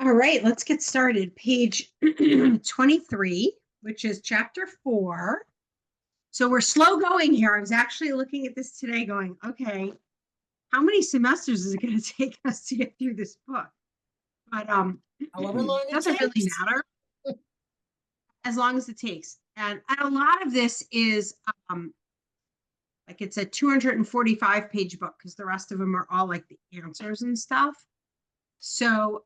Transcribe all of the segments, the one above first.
All right, let's get started. Page 23, which is chapter 4. So we're slow going here. I was actually looking at this today going, okay, how many semesters is it going to take us to get through this book? But However long it doesn't really takes. matter as long as it takes. And a lot of this is like it's a 245 page book because the rest of them are all like the answers and stuff. So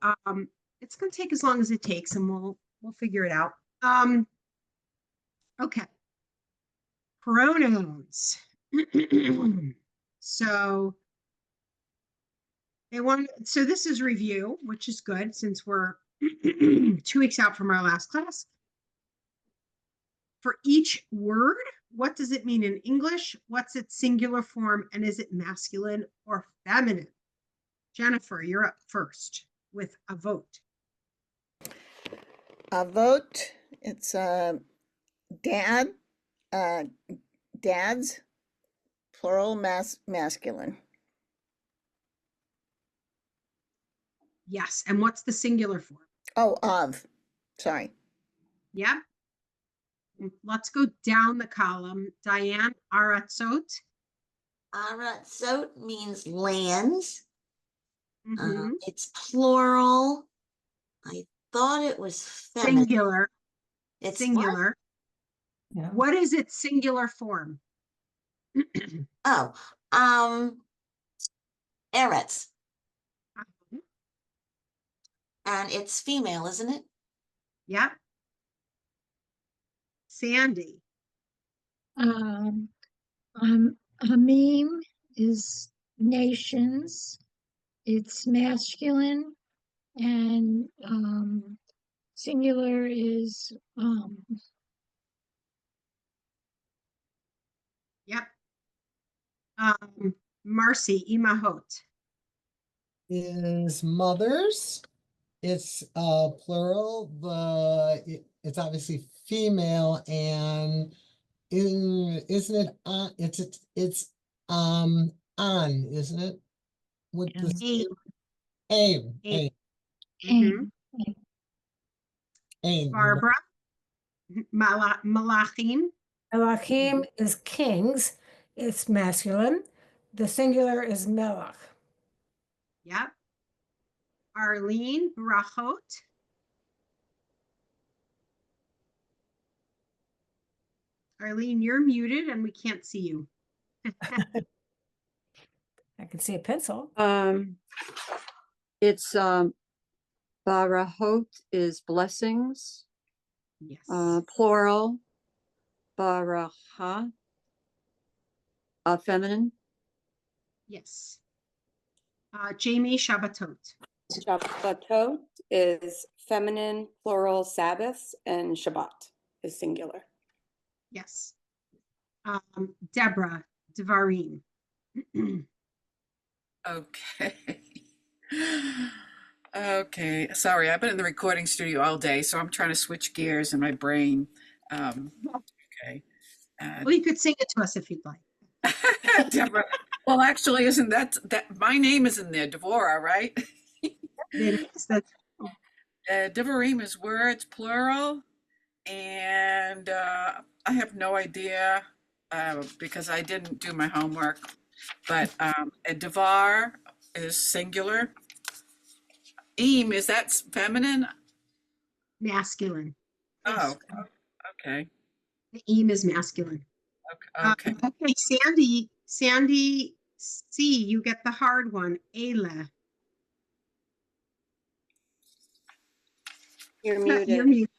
it's going to take as long as it takes, and we'll figure it out. Okay. Pronouns. So so this is review, which is good since we're 2 weeks out from our last class. For each word, what does it mean in English? What's its singular form, and is it masculine or feminine? Jennifer, you're up first with a vote. A vote. It's dad, dads, plural masculine. Yes, and what's the singular form? Oh, of. Sorry. Yep. Let's go down the column. Diane, aratzot. Aratzot means lands. Mhm. It's plural. I thought it was feminine. Singular. It's Singular. What? What is its singular form? Oh, eretz. And it's female, isn't it? Yep. Sandy. A meme is nations. It's masculine, and singular is Yep. Marcy, imahot. Is mothers. It's plural. It's obviously female, and isn't it it's on, isn't it? With the Aim. aim. Mhm. Aim. Barbara. Malachim. Elohim is kings. It's masculine. The singular is melech. Yep. Arlene, brachot. Arlene, you're muted and we can't see you. I can see a pencil. It's barahot is blessings. Yes. Plural. Baraha. Feminine. Yes. Jamie, Shabbatot. Shabbatot is feminine, plural, Sabbaths, and Shabbat is singular. Yes. Deborah, Devarim. Okay. Okay. Sorry, I've been in the recording studio all day, so I'm trying to switch gears in my brain. Okay. Well, you could sing it to us if you'd like. Deborah. Well, actually, isn't that my name is in there, Devorah, right? It is. That's Devarim is words, plural, and I have no idea because I didn't do my homework. But a Devar is singular. Is that feminine? masculine. Oh, okay. The eam is masculine. Okay. Okay, Sandy C, you get the hard one. Ayla. You're muted. You're muted.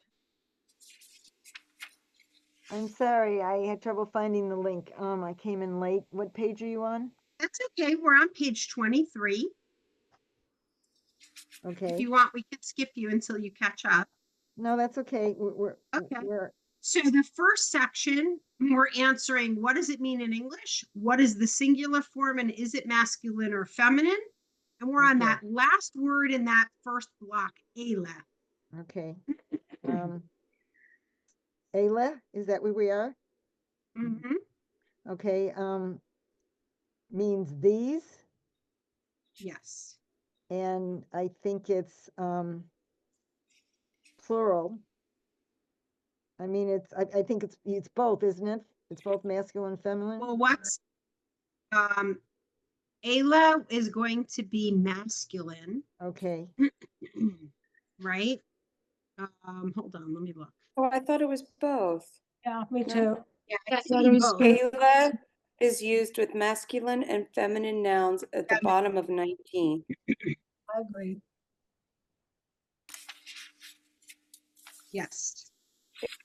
I'm sorry, I had trouble finding the link. I came in late. What page are you on? That's okay. We're on page 23. If Okay. you want, we can skip you until you catch up. No, that's okay. Okay. So the first section, we're answering, what does it mean in English? What is the singular form, and is it masculine or feminine? And we're on that last word in that first block, Ayla. Okay. Ayla, is that where we are? Mm-hmm. Okay. Means these. Yes. And I think it's plural. I mean, I think it's both, isn't it? It's both masculine and feminine. Well, what's, Ayla is going to be masculine, Okay. right? Hold on, let me look. Oh, I thought it was both. Yeah, me No. too. Yeah, I it's thought be it was both. Ayla is used with masculine and feminine nouns at the Feminine. bottom of 19. I agree. Yes.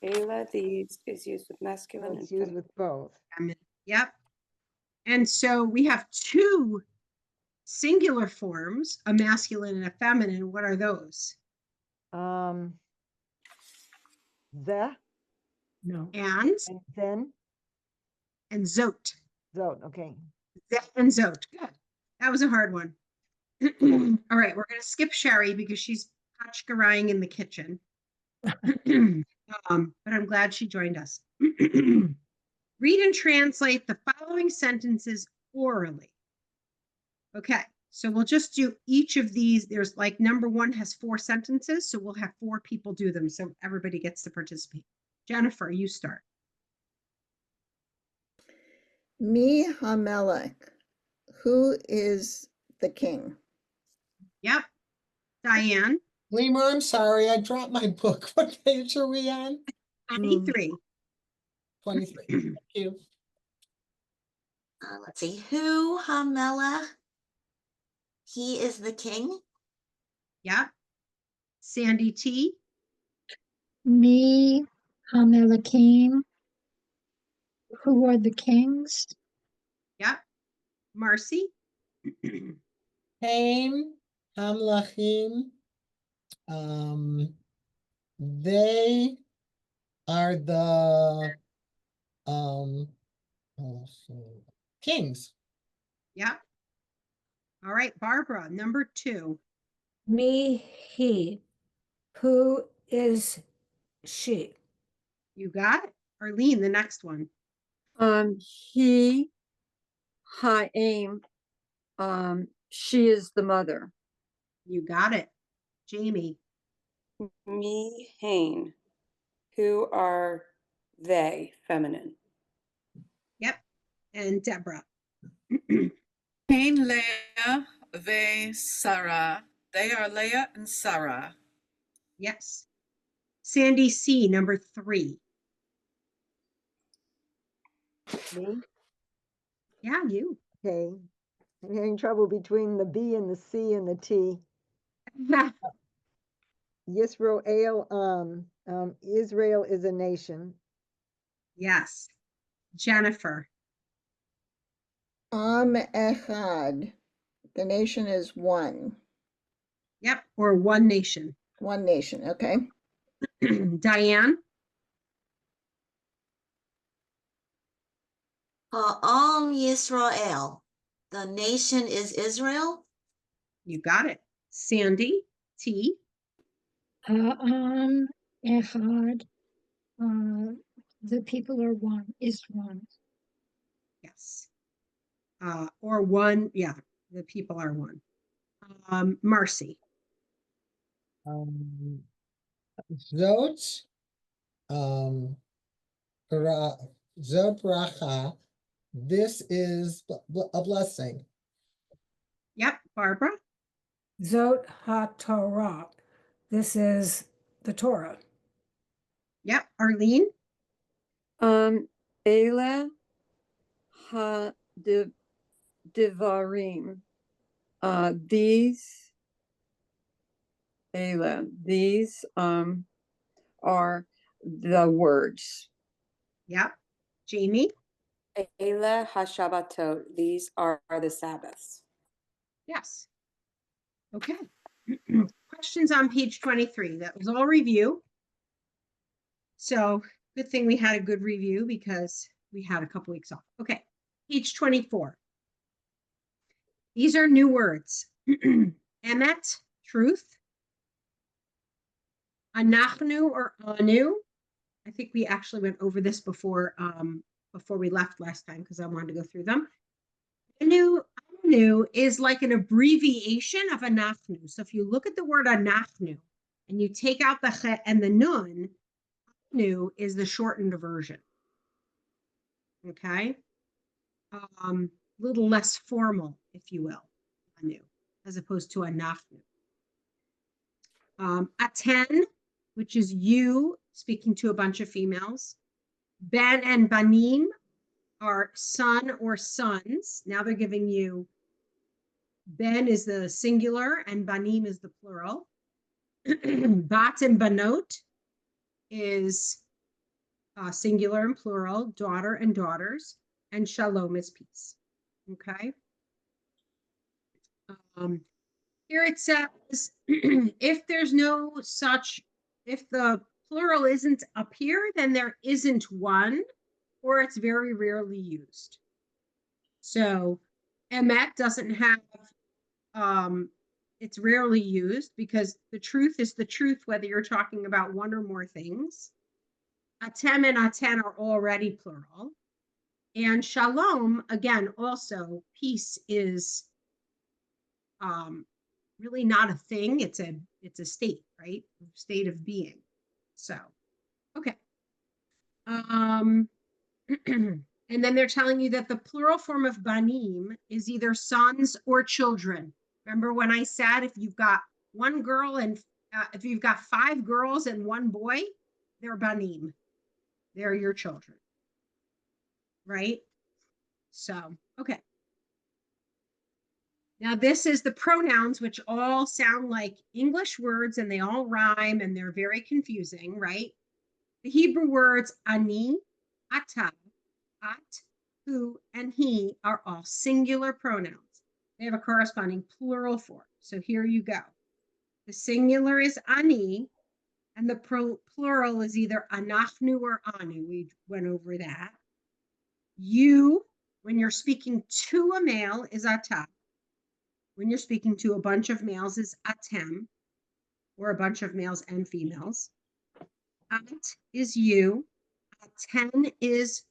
Ayla, these is used with So masculine and it's used feminine. with both. Feminine. Yep. And so we have two singular forms, a masculine and a feminine. What are those? The No. And then Zote. zone. Okay. Zet and Zote. Good. That was a hard one. All right, we're gonna skip Sherry because she's scurrying in the kitchen. But I'm glad she joined us. Read and translate the following sentences orally. Okay, so we'll just do each of these. There's like number one has 4 sentences, so we'll have 4 people do them so everybody gets to participate. Jennifer, you start. Mi Hamelech. Who is the king? Yep. Diane, Lymor, I'm sorry, I dropped my book. What page are we on? 23. 23. Thank you. Let's see. Who Hamela? He is the king. Yep. Sandy T. me, Hamelakim. Who are the kings? Yep. Marcy. Haim, Hamlachim. They are the oh, shoot. Kings. Yep. All right, Barbara, number 2. Me, he. Who is she? You got it. Arlene, the next one. He, Haim, she is the mother. You got it. Jamie. Me, Hain. Who are they, feminine? Yep. And Deborah. Cain, Leah, Ve, Sarah. They are Leah and Sarah. Yes. Sandy C, number 3. Me. Yeah, you. Okay. I'm having trouble between the B and the C and the T. Yisrael, Israel is a nation. Yes. Jennifer. Echad. The nation is one. Yep. Or one nation. One nation, okay. Diane. Yisrael. The nation is Israel. You got it. Sandy T. Echad. The people are one, is one. Yes. Or one. Yeah, the people are one. Marcy. Zot, Zot Bracha. This is a blessing. Yep. Barbara. Zot HaTorah. This is the Torah. Yep. Arlene. Ela, Devarim. These, Ela, these, are the words. Yep. Jamie. Ayla Hashabbatot. These are the Sabbaths. Yes. Okay. Questions on page 23. That was all review. So good thing we had a good review because we had a couple weeks off. Okay. Page 24. These are new words. Emet, truth. Anachnu or anu. I think we actually went over this before we left last time because I wanted to go through them. Anu is like an abbreviation of anachnu. So if you look at the word anachnu, and you take out the ch and the nun, anu is the shortened version. Okay? Little less formal, if you will, anu, as opposed to anachnu. Aten, which is you speaking to a bunch of females. Ben and banim are son or sons. Now they're giving you ben is the singular and banim is the plural. Bat and banot is singular and plural, daughter and daughters, and shalom is peace. Okay. Here it says, if there's no such, if the plural isn't up here, then there isn't one, or it's very rarely used. So emet doesn't have, it's rarely used because the truth is the truth, whether you're talking about one or more things. Atem and aten are already plural. And shalom, again, also peace is really not a thing. It's a state, right? State of being. So, okay. And then they're telling you that the plural form of banim is either sons or children. Remember when I said if you've got one girl and if you've got 5 girls and 1 boy, they're banim. They're your children. Right? So, okay. Now, this is the pronouns, which all sound like English words and they all rhyme and they're very confusing, right? The Hebrew words ani, ata, at, hu, and he are all singular pronouns. They have a corresponding plural form. So here you go. The singular is ani, and the plural is either anachnu or anu. We went over that. You, when you're speaking to a male, is ata. When you're speaking to a bunch of males is atem, or a bunch of males and females. At is you. Aten is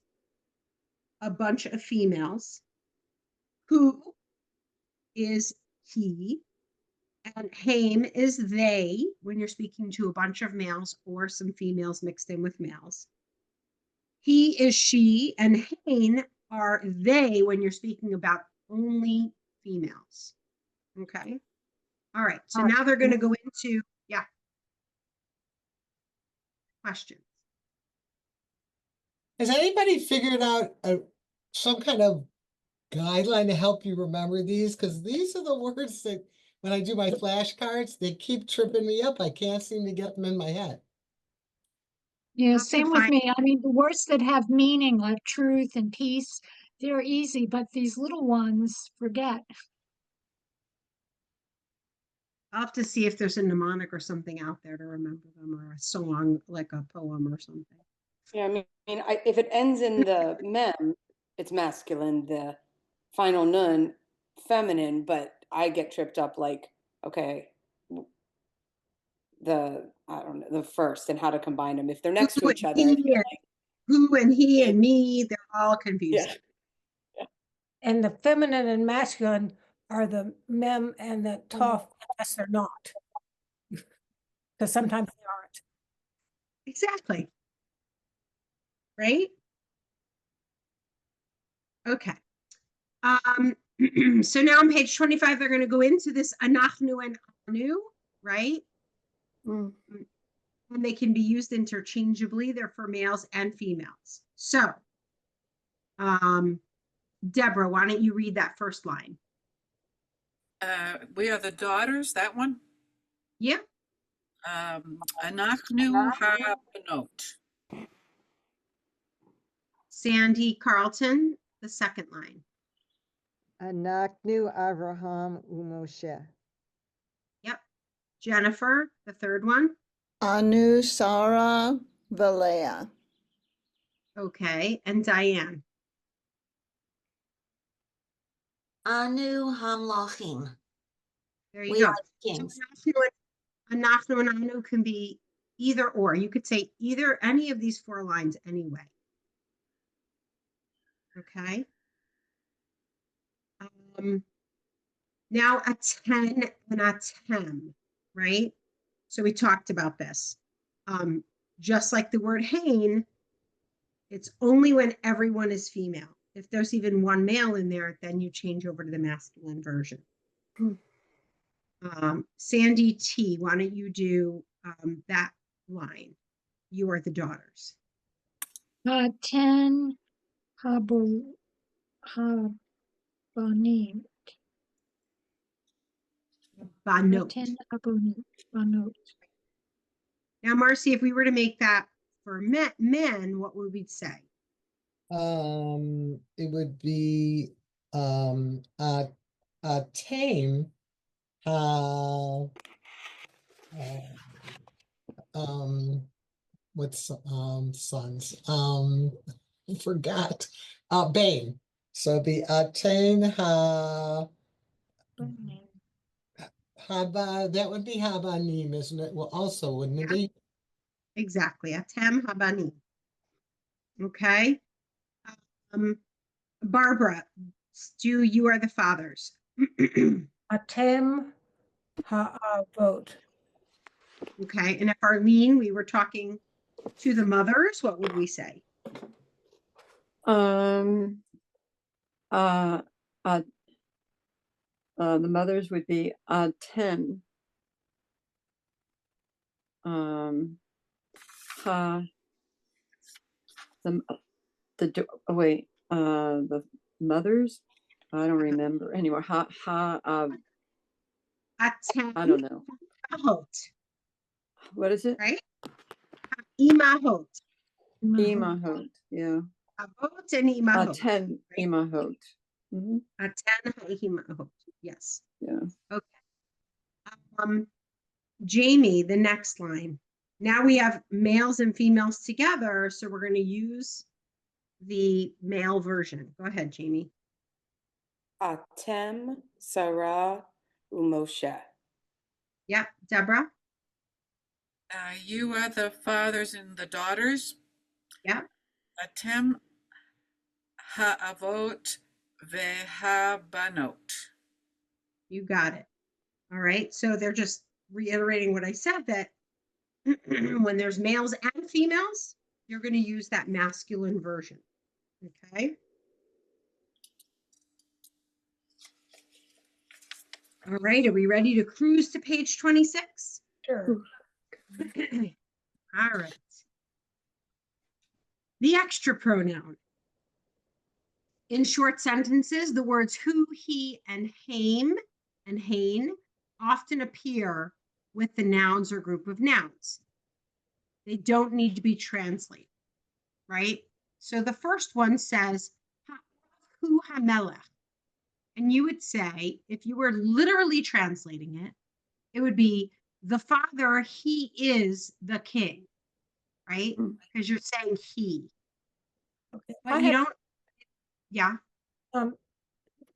a bunch of females. Who is he. And haim is they, when you're speaking to a bunch of males or some females mixed in with males. He is she, and hain are they when you're speaking about only females. Okay. All right. So now they're going to go into, yeah. Questions. Has anybody figured out some kind of guideline to help you remember these? Because these are the words that when I do my flashcards, they keep tripping me up. I can't seem to get them in my head. Yeah, Have to same with find- me. I mean, the words that have meaning like truth and peace, they're easy, but these little ones forget. I'll have to see if there's a mnemonic or something out there to remember them, or a song, like a poem or something. Yeah, if it ends in the mem, it's masculine, the final nun, feminine, but I get tripped up like, okay, I don't know, the first and how to combine them. If they're next to each other, I feel like, Who and he and me, they're all confusing. And the feminine and masculine are the mem and the toph, unless they're not. Because sometimes they aren't. Exactly. Right? Okay. So now on page 25, they're going to go into this anachnu and anu, right? And they can be used interchangeably. They're for males and females. So, Deborah, why don't you read that first line? We are the daughters, that one. Yep. Anachnu ha-banot. Sandy Carlton, the second line. Anaknu Avraham Umoshe. Yep. Jennifer, the third one. Anu, Sarah, Valea. Okay. And Diane. Anu Hamlachim. There you We go. are kings. So Anachnu and anu can be either or. You could say either any of these 4 lines anyway. Okay. Now a 10 and a 10, right? So we talked about this. Just like the word Hain, it's only when everyone is female. If there's even one male in there, then you change over to the masculine version. Sandy T, why don't you do that line? You are the daughters. 10 habanim. Banot. 10 banot. Now, Marcy, if we were to make that for men, what would we say? It would be a tame what's sons? I forgot. Bane. So the tame haba, that would be habanim, isn't it? Well, also, wouldn't it be? Exactly. Atem habani. Okay. Barbara, Stu, you are the fathers. Atem ha'avot. Okay. And if Arlene, we were talking to the mothers, what would we say? The mothers would be Atem. The mothers, I don't remember anymore. Atem I don't know. Imahot, What is it? right? Imahot. Imahot, yeah. Avot and Imahot. Aten Imahot. Mhm. Aten ha'imahot. Yes. Yeah. Okay. Jamie, the next line. Now we have males and females together, so we're going to use the male version. Go ahead, Jamie. Atem, Sarah, Umoshe. Yep, Deborah. You are the fathers and the daughters. Yep. Atem ha'avot ve'habanot. You got it. All right. So they're just reiterating what I said, that when there's males and females, you're going to use that masculine version. Okay. All right. Are we ready to cruise to page 26? Sure. All right. The extra pronoun. In short sentences, the words who, he, and haim and hain often appear with the nouns or group of nouns. They don't need to be translated, right? So the first one says, hu hamelech. And you would say, if you were literally translating it, it would be the father, he is the king, right? Because you're saying he. Okay. But you don't, yeah.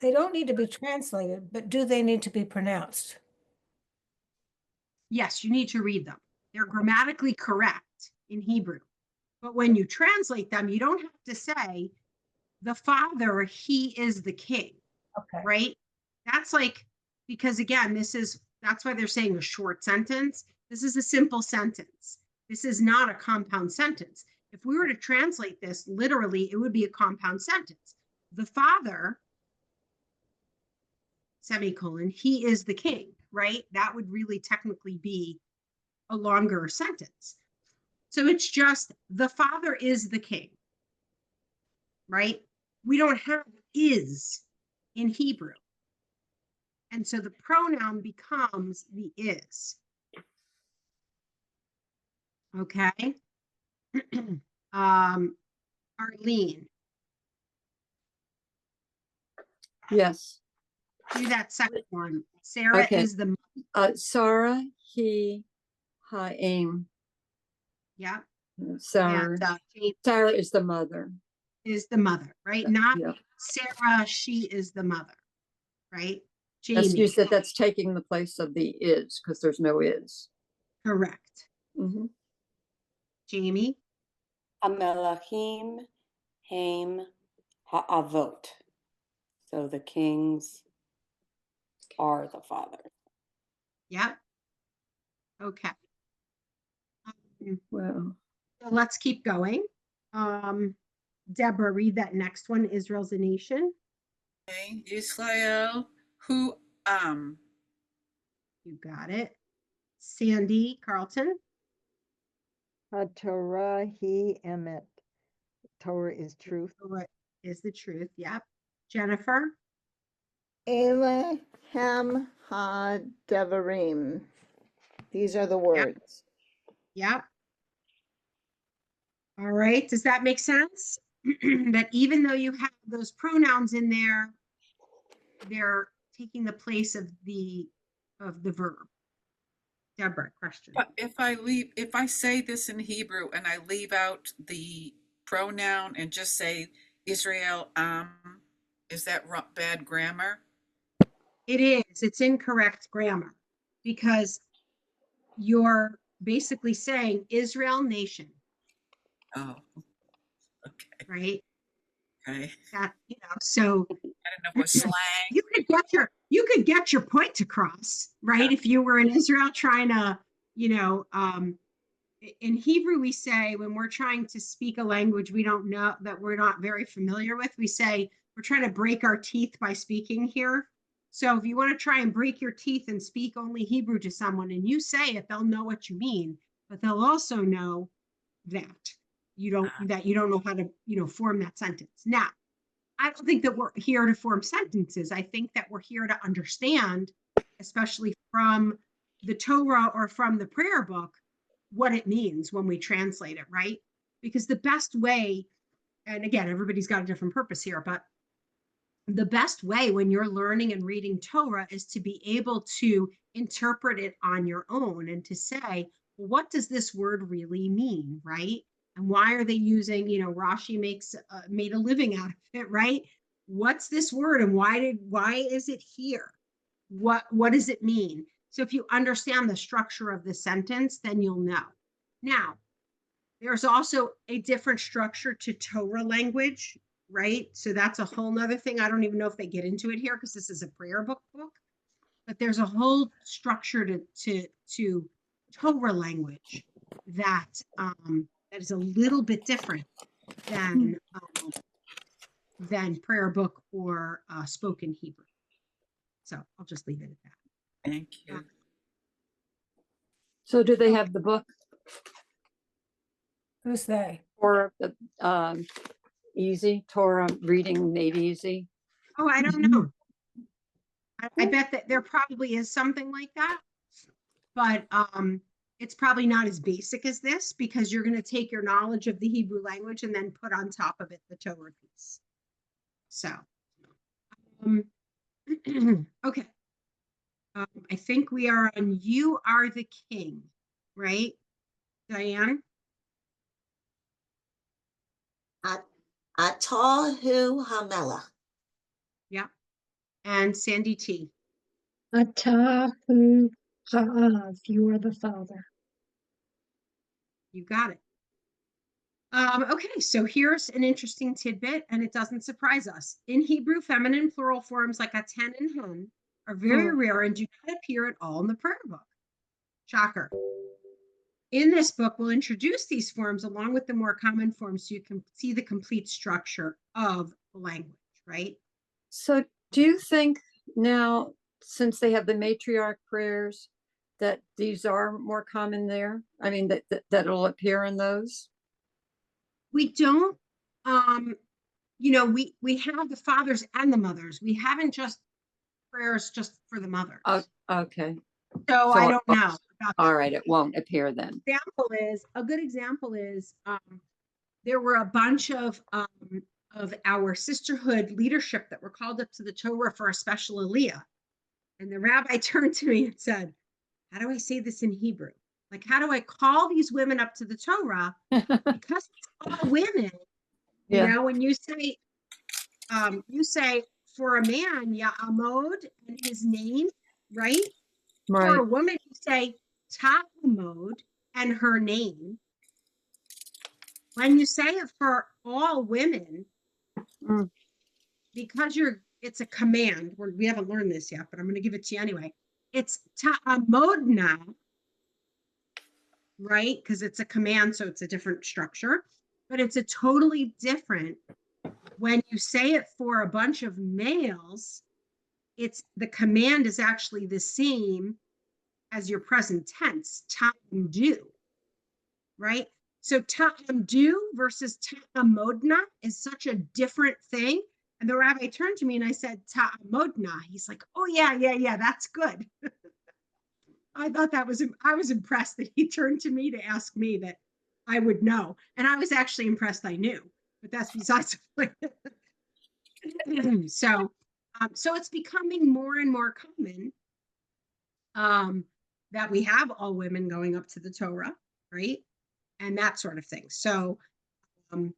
They don't need to be translated, but do they need to be pronounced? Yes, you need to read them. They're grammatically correct in Hebrew. But when you translate them, you don't have to say, the father, he is the king, Okay. right? That's like, because again, that's why they're saying a short sentence. This is a simple sentence. This is not a compound sentence. If we were to translate this literally, it would be a compound sentence. The father, semicolon, he is the king, right? That would really technically be a longer sentence. So it's just the father is the king, right? We don't have is in Hebrew. And so the pronoun becomes the is. Okay. Arlene, Yes. do that second one. Sarah Okay. is the, Sarah, he, haim. yeah. Sarah. And Jamie Sarah is the mother. is the mother, right? Not Yeah. Sarah, she is the mother, right? That's, Jamie, you said that's taking the place of the is, because there's no is. correct. Mm-hmm. Jamie, Amelachim, Haim, Ha'avot. So the kings are the father. yep. Okay. Well, So let's keep going. Deborah, read that next one. Israel's a nation. Okay, Israel, who, You got it. Sandy Carlton. Torah he emet. Torah is truth. What is the truth? Yep. Jennifer. Elehem ha-devarim. These are the words. Yep. All right. Does that make sense? That even though you have those pronouns in there, they're taking the place of the verb. Deborah, question. but if I say this in Hebrew and I leave out the pronoun and just say Israel, is that bad grammar? It is. It's incorrect grammar because you're basically saying Israel nation, Oh, okay, right? okay. That, so I don't know what slang. you could get your point across, right? If you were in Israel trying to, in Hebrew, we say when we're trying to speak a language we don't know, that we're not very familiar with, we say we're trying to break our teeth by speaking here. So if you want to try and break your teeth and speak only Hebrew to someone and you say it, they'll know what you mean, but they'll also know that you don't know how to, form that sentence. Now, I don't think that we're here to form sentences. I think that we're here to understand, especially from the Torah or from the prayer book, what it means when we translate it, right? Because the best way, and again, everybody's got a different purpose here, but the best way when you're learning and reading Torah is to be able to interpret it on your own and to say, well, what does this word really mean, right? And why are they using, Rashi made a living out of it, right? What's this word and why is it here? What does it mean? So if you understand the structure of the sentence, then you'll know. Now, there's also a different structure to Torah language, right? So that's a whole nother thing. I don't even know if they get into it here because this is a prayer book, but there's a whole structure to Torah language that that is a little bit different than prayer book or spoken Hebrew. So I'll just leave it at that. Thank you. so do they have the book Who's they? Torah, easy, Torah reading made easy? Oh, I don't know. I bet that there probably is something like that, but it's probably not as basic as this because you're going to take your knowledge of the Hebrew language and then put on top of it the Torah piece. So, okay. I think we are on You Are the King, right? Diane? Atahu Hamela. Yeah. And Sandy T. Atahu ha'av, you are the father. You got it. Okay, so here's an interesting tidbit, and it doesn't surprise us. In Hebrew, feminine plural forms like atan and hen are very rare and do not appear at all in the prayer book. Shocker. In this book, we'll introduce these forms along with the more common forms so you can see the complete structure of the language, right? So do you think now, since they have the matriarch prayers, that these are more common there? I mean, that it'll appear in those? We don't, we have the fathers and the mothers. We haven't just prayers just for the mothers. Okay. So I don't know about that. All right, it won't appear then. A good example is there were a bunch of our sisterhood leadership that were called up to the Torah for a special aliyah. And the rabbi turned to me and said, how do I say this in Hebrew? Like, how do I call these women up to the Torah? Because it's all women, when you say for a man, Ya'amod and his name, right? Right. For a woman, you say Ta'amod and her name. When you say it for all women, because it's a command. We haven't learned this yet, but I'm going to give it to you anyway. It's Ta'amodna right? Because it's a command, so it's a different structure, but it's a totally different when you say it for a bunch of males. It's the command is actually the same as your present tense, ta'amdu, right? So ta'amdu versus ta'amodna is such a different thing. And the rabbi turned to me and I said, ta'amodna. He's like, oh yeah, that's good. I thought I was impressed that he turned to me to ask me that I would know. And I was actually impressed I knew, but that's besides the point. So it's becoming more and more common that we have all women going up to the Torah, right? And that sort of thing. So, when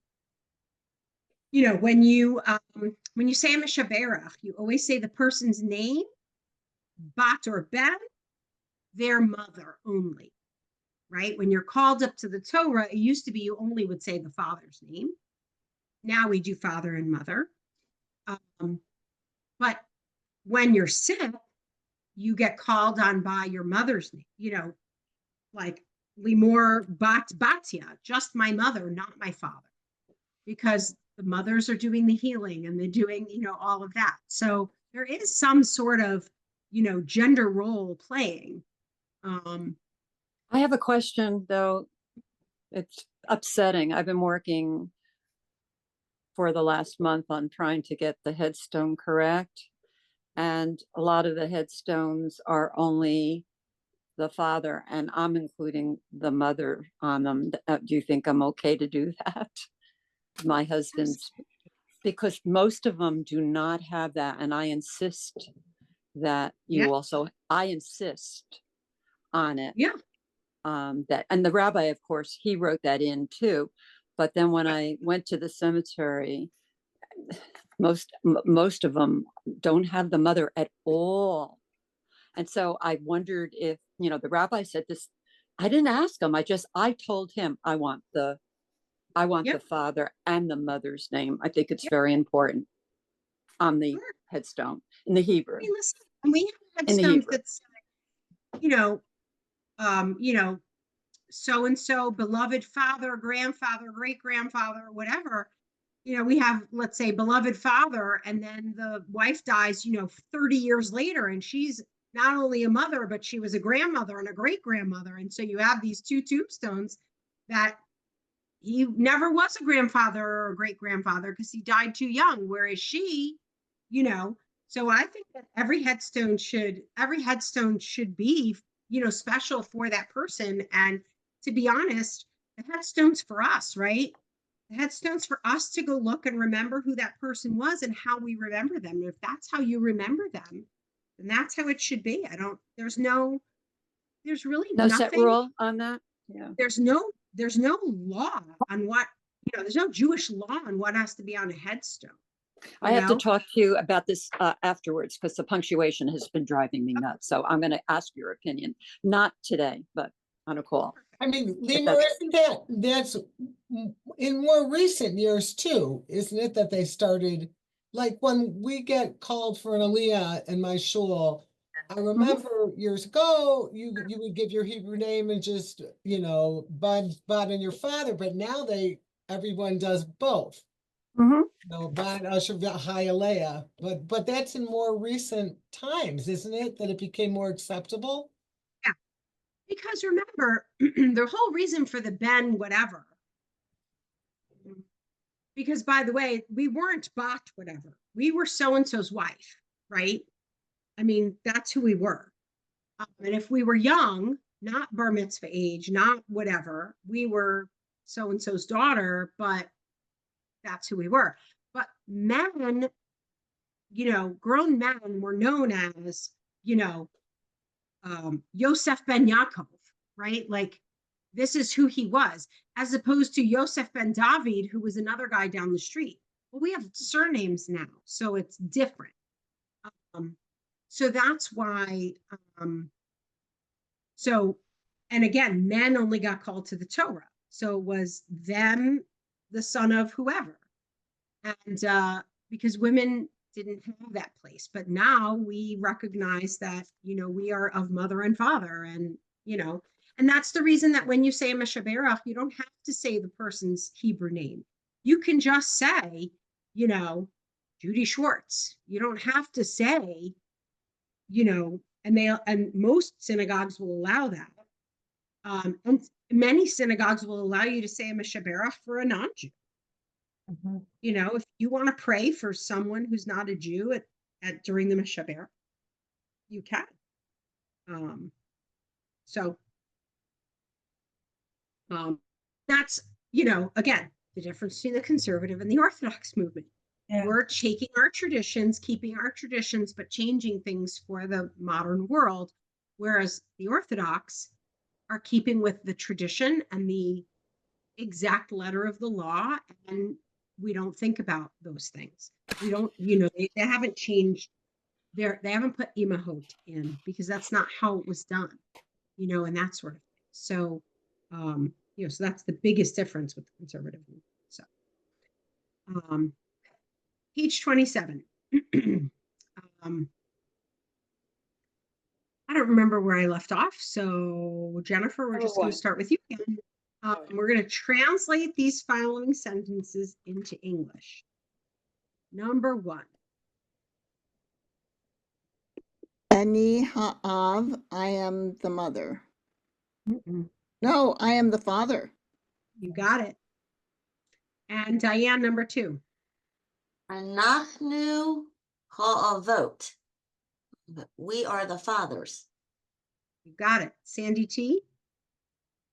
you say a Mishaberach, you always say the person's name, bat or ben, their mother only, right? When you're called up to the Torah, it used to be you only would say the father's name. Now we do father and mother. But when you're sick, you get called on by your mother's name, like Lymor bat Batya, just my mother, not my father, because the mothers are doing the healing and they're doing, all of that. So there is some sort of, gender role playing. I have a question though. It's upsetting. I've been working for the last month on trying to get the headstone correct. And a lot of the headstones are only the father, and I'm including the mother on them. Do you think I'm okay to do that? My husband's, because most of them do not have that. And I insist that you also, I insist on it. Yeah. That, and the rabbi, of course, he wrote that in too. But then when I went to the cemetery, most of them don't have the mother at all. And so I wondered if, the rabbi said this, I didn't ask him. I told him I want the father and the mother's name. I think it's very important on the headstone in the Hebrew. I mean, listen, we have headstones that's, so and so beloved father, grandfather, great grandfather, whatever. We have, let's say, beloved father, and then the wife dies, 30 years later, and she's not only a mother, but she was a grandmother and a great grandmother. And so you have these two tombstones that he never was a grandfather or a great grandfather because he died too young, whereas she, so I think that every headstone should be, special for that person. And to be honest, the headstone's for us, right? The headstone's for us to go look and remember who that person was and how we remember them. And if that's how you remember them, then that's how it should be. There's really No set nothing. rule on that. Yeah. There's no law on what, there's no Jewish law on what has to be on a headstone. I have to talk to you about this afterwards because the punctuation has been driving me nuts. So I'm going to ask your opinion, not today, but on a call. I mean, Lymor, isn't that's in more recent years too, isn't it? That they started, like when we get called for an aliyah in my shul, I remember years ago, you would give your Hebrew name and just, Bud and your father, but now everyone does both. Bud Usher Hayalea, but that's in more recent times, isn't it? That it became more acceptable. Because remember, the whole reason for the Ben whatever, because by the way, we weren't bat whatever. We were so-and-so's wife, right? I mean, that's who we were. And if we were young, not bar mitzvah age, not whatever, we were so-and-so's daughter, but that's who we were. But men, grown men were known as, Yosef ben Yaakov, right? Like this is who he was, as opposed to Yosef ben David, who was another guy down the street. Well, we have surnames now, so it's different. So that's why, and again, men only got called to the Torah. So it was them, the son of whoever. And because women didn't have that place, but now we recognize that, we are of mother and father, and, And that's the reason that when you say a Meshaberach, you don't have to say the person's Hebrew name. You can just say, you know, Judy Schwartz. You don't have to say, you know, and most synagogues will allow that. And many synagogues will allow you to say a Meshaberach for a non-Jew. Mhm. You know, if you want to pray for someone who's not a Jew during the Meshaberach, you can. So that's, you know, again, the difference between the conservative and the Orthodox movement. Yeah. We're taking our traditions, keeping our traditions, but changing things for the modern world. Whereas the Orthodox are keeping with the tradition and the exact letter of the law, and we don't think about those things. We don't, you know, they haven't changed they haven't put imahot in because that's not how it was done, you know, and that sort of thing. So, you know, so that's the biggest difference with the conservative movement. So, page 27. I don't remember where I left off. So, Jennifer, we're Number just going one. to start with you again. We're going to translate these following sentences into English. Number 1. Ani ha'av, I am the mother. Mm-mm. No, I am the father. You got it. And Diane, number 2. Anachnu ha'avot. We are the fathers. You got it. Sandy T.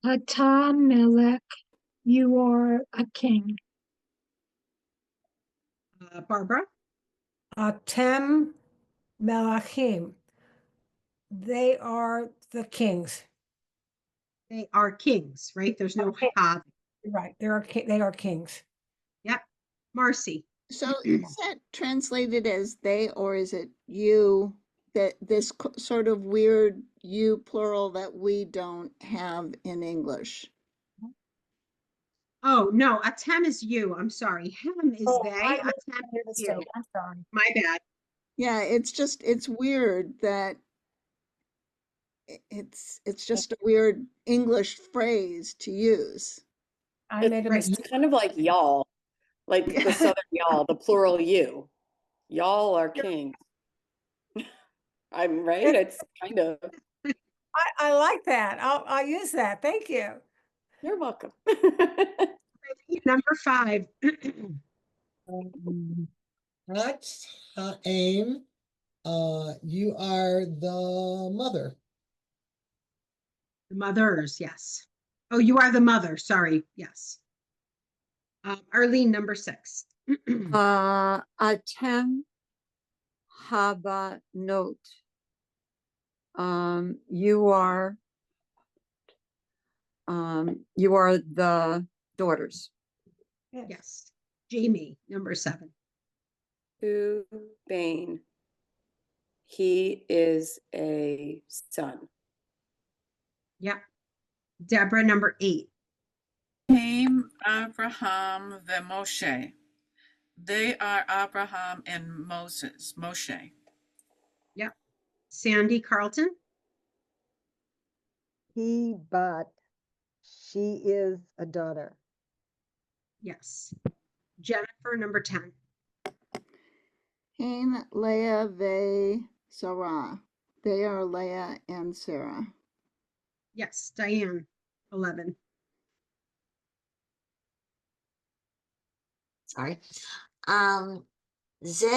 Ata melech, you are a king. Barbara. Atem melachim. They are the kings. They are kings, right? There's no Okay. ha. Right. They are kings. Yep. Marcy. So is that translated as they, or is it you? That this sort of weird you plural that we don't have in English. Oh, no, Atem is you. I'm sorry. Hem is Oh, they. I made Atem a is you. mistake. I'm sorry. My bad. Yeah, it's weird that it's just a weird English phrase to use. I made a Right. mistake. Kind of like y'all, like Yeah. the Southern y'all, the plural you. Y'all are kings. I'm right. It's kind of. I like that. I'll use that. Thank you. You're welcome. Number 5. At Ha'aim, you are the mother. The mothers, yes. Oh, you are the mother. Sorry. Yes. Arlene, number 6. Atem haba note. You are the daughters. Yes. Jamie, number 7. To Bain. He is a son. Yep. Deborah, number 8. Came Abraham the Moshe. They are Abraham and Moshe. Yep. Sandy Carlton. He, but she is a daughter. Yes. Jennifer, number 10. Cain, Leah, ve Sarah. They are Leah and Sarah. Yes. Diane, 11. Sorry. Ze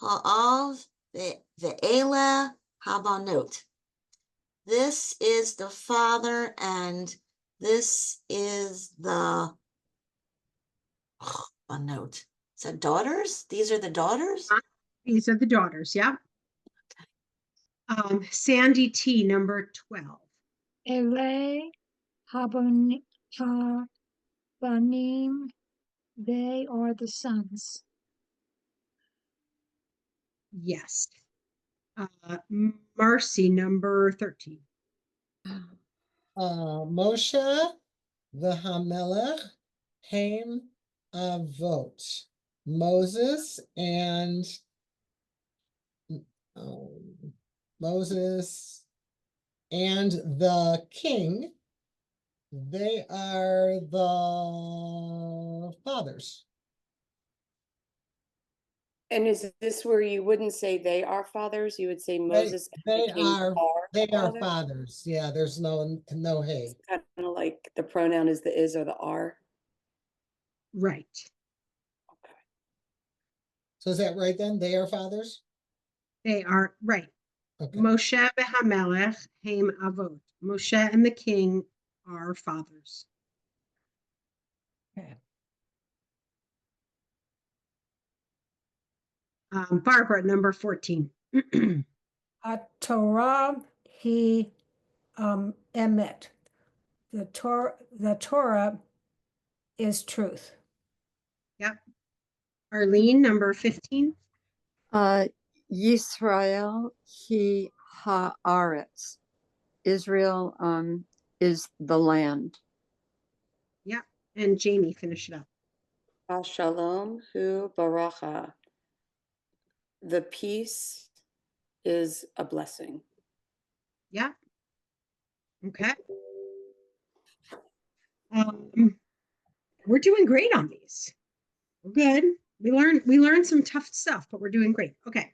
ha'av ve'ela habanot. This is the father, and this is the banot. Is that daughters? These are the daughters? These are the daughters. Yep. Sandy T, number 12. Ele habanim, they are the sons. Yes. Marcy, number 13. Moshe, the Hamelech, Haim, Avot. Moses and Moses and the king They are the fathers. And is this where you wouldn't say they are fathers? You would say Moses and They the king are fathers? fathers. Yeah, there's no hey. Kind of like the pronoun is the is or the are. Right. Okay. So is that right then? They are fathers? They are right. Okay. Moshe v'hamelech heim avot. Moshe and the king are fathers. Okay. Barbara, number 14. Torah he emet. The Torah is truth. Yep. Arlene, number 15. Yisrael he haaretz. Israel is the land. Yep. And Jamie, finish it up. Shalom hu baracha. The peace is a blessing. Yep. Okay. We're doing great on these. We're good. We learned some tough stuff, but we're doing great. Okay.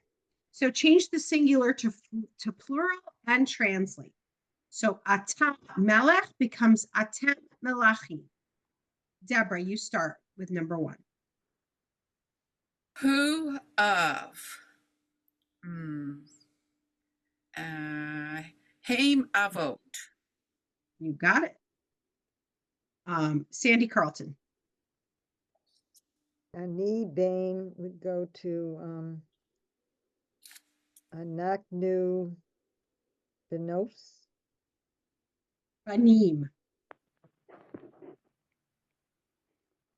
So change the singular to plural and translate. So atam melech becomes atem melachim. Deborah, you start with number 1. Who of? Haim avot. You got it. Sandy Carlton. Ani Bain would go to Anaknu Benos. Banim.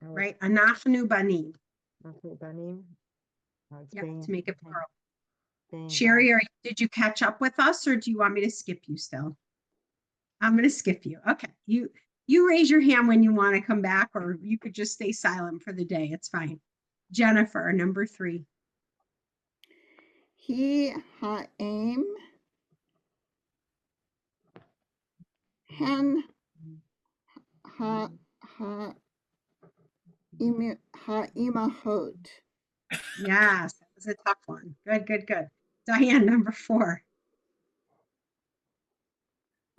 Right? Anachnu banim. Banim. Oh, it's Yeah, Bain. to make it Okay. plural. Bain. Sherry, did you catch up with us or do you want me to skip you still? I'm going to skip you. Okay. You raise your hand when you want to come back, or you could just stay silent for the day. It's fine. Jennifer, number 3. He ha'im hen ha ha'imahot. Yes, that was a tough one. Good. Diane, number 4.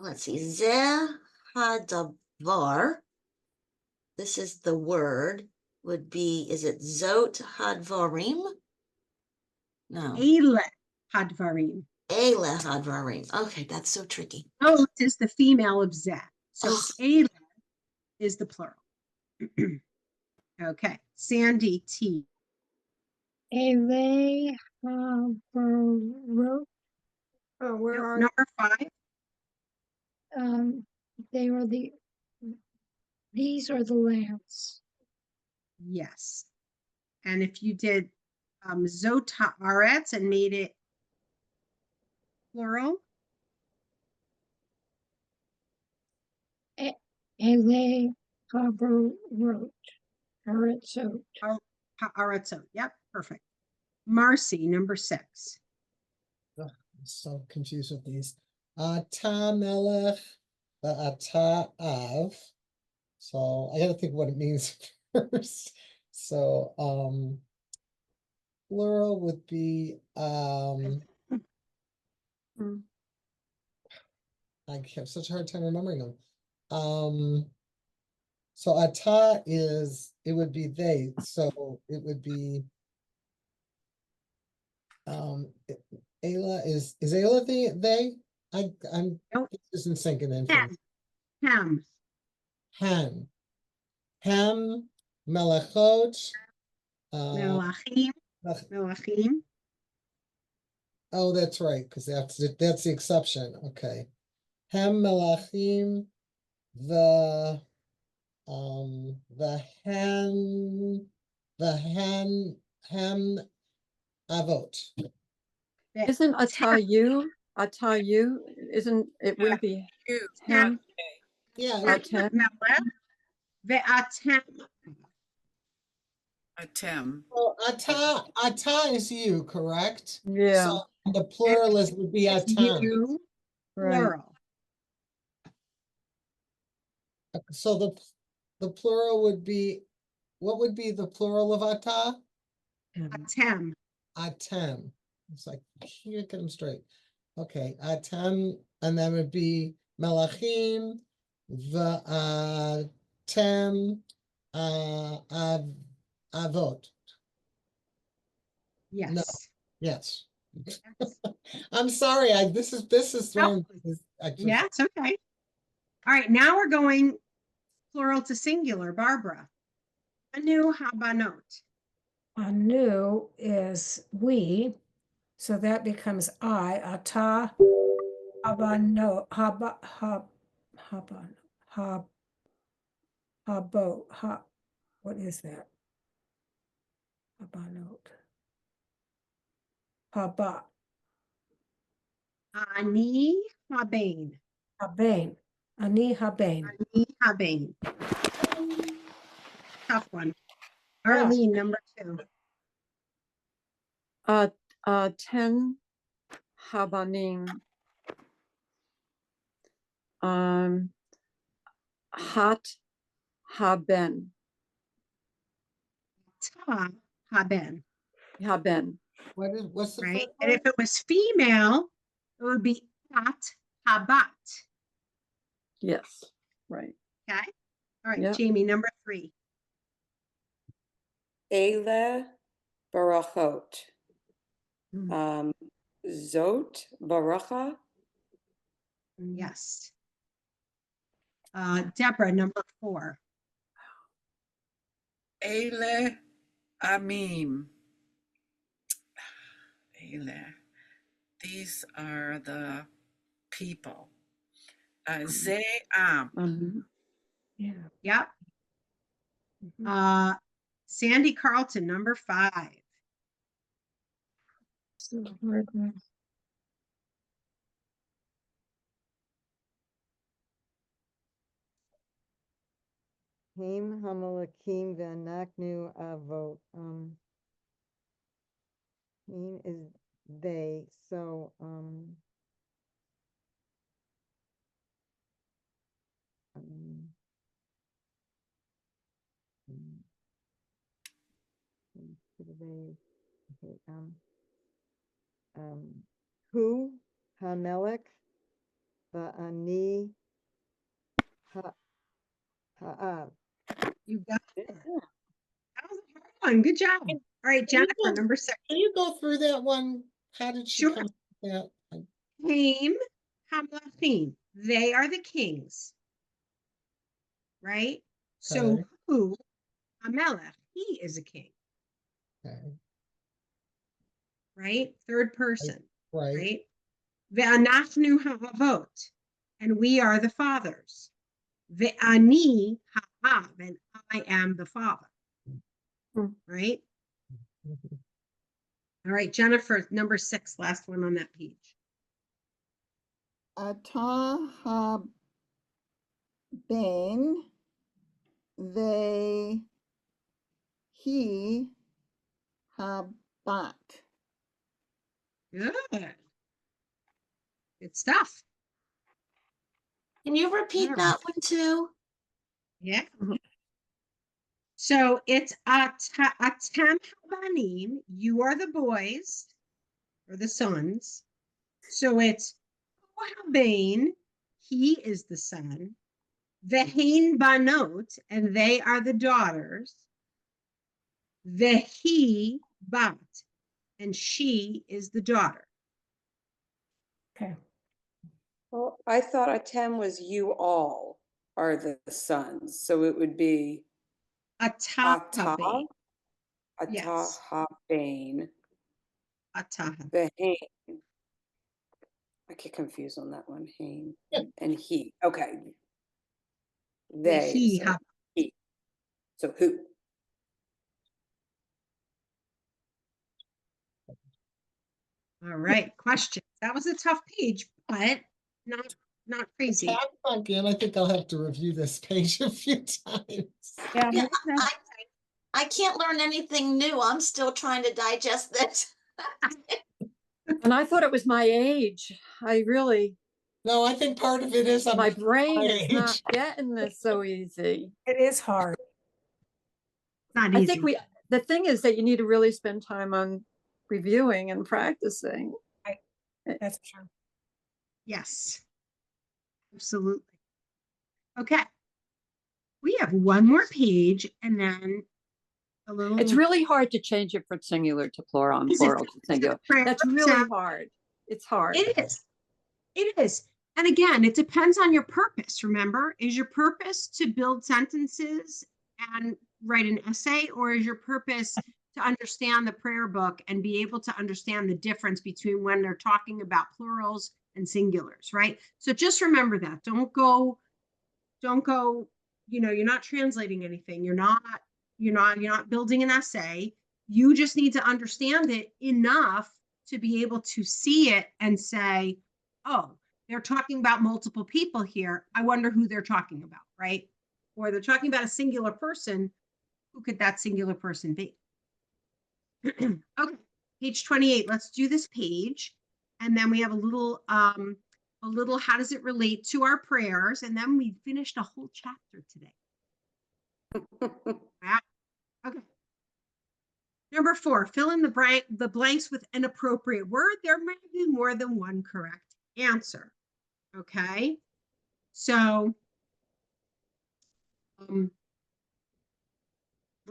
Let's see. Zeh hadavar. This is the word. Would be, is it Zot hadvarim? No. Eile hadvarim. Ele hadvarim. Okay, that's so tricky. Zot is the female of zeh. So Oh. Eile is the plural. Okay. Sandy T. Ele havarot. Oh, where are Number 5. They are these are the lands. Yes. And if you did Zot haaretz and made it plural, Ele havarot. Haratzot. haaretzot. Yep, perfect. Marcy, number 6. I'm so confused with these. Ata melech, the ata av. So I gotta think what it means first. So plural would be I have such a hard time remembering them. So ata is, it would be they, so it would be Ayla is Ayla they? I'm Nope. this isn't sinking in. Ham. Ham melachot Melachim. Melachim. oh, that's right, because that's the exception. Okay. Ham melachim, the ham avot. Isn't atayu? Isn't it wouldn't be You. him? Yeah, Atem. Melech. Ve'atem. Atem. well, ata is you, correct? Yeah, So the plural would be atam. You. right. Plural. So the plural would be, what would be the plural of ata? Atem. Atem. It's like, you get them straight. Okay, atem, and then would be melachim, v'atem, avot. Yes. Yes. Yes. I'm sorry, this is throwing. Yeah, it's okay. All right, now we're going plural to singular. Barbara. Anu habanot. Anu is we, so that becomes I. Ata habano habo what is that? Habanot. Haba. Ani habain. Habain. Ani habain. Ani habain. Tough one. Yeah. Arlene, number 2. Ten habanim. Hat haben. Ta haben. Haben. What's the Right? first And if one? it was female, it would be at habat. Yes, right. Okay. All right, Yeah. Jamie, number 3. Ele barachot. Mm. Zot baracha. Yes. Deborah, number 4. Ele amim. Ele. These are the people. Ze am. Yeah. Yep. Mhm. Sandy Carlton, number 5. So hard one. Haim hamalakim v'anaknu avot. Haim is they, so, they, okay, hu hamelech va'ani ha'av. You got it. That was a hard one. Good job. All right, Can you Jennifer, go- number 6. Can you go through that one? How did she Sure. come up with that? Haim hamlachim. They are the kings. Right? So Okay. who? Hamelech. He is a king. Okay. Right? Third person. Right. Right? Ve'anachnu ha'avot. And we are the fathers. Ve'ani ha'av. And I am the father. Right? Mhm. All right, Jennifer, number 6, last one on that page. Ata habain, they, he, habat. Good. Good stuff. Can you repeat All that one too? Yeah. Mhm. So it's atem habanim. You are the boys or the sons. So it's habain. He is the son. Vehin banot, and they are the daughters. Vehi bat, and she is the daughter. Okay. Well, I thought atem was you all are the sons, so it would be Ata ata, habain. Yes. habain, Ata. behain. I get confused on that one. Hain Yeah. and he. Okay. They. Vehi So hab. he. So who? All right. Questions. That was a tough page, but not crazy. It's half funky, and I think I'll have to review this page a few times. Yeah. Yeah, I can't learn anything new. I'm still trying to digest this. And I thought it was my age. I really, No, I think part of it is I'm My brain is age. not getting this so easy. It is hard. Not I easy. think the thing is that you need to really spend time on reviewing and practicing. That's true. Yes. Absolutely. Okay. We have one more page and then a little. It's really hard to change it from singular to plural and Is it plural to singular. prayer That's really sound? hard. It's hard. It is. It is. And again, it depends on your purpose. Remember, is your purpose to build sentences and write an essay, or is your purpose to understand the prayer book and be able to understand the difference between when they're talking about plurals and singulars, right? So just remember that. Don't go, you're not translating anything. You're not building an essay. You just need to understand it enough to be able to see it and say, oh, they're talking about multiple people here. I wonder who they're talking about, right? Or they're talking about a singular person. Who could that singular person be? Okay, page 28. Let's do this page. And then we have a little, how does it relate to our prayers? And then we finished a whole chapter today. Wow. Okay. Number 4, fill in the blanks with an appropriate word. There may be more than one correct answer. Okay. So we're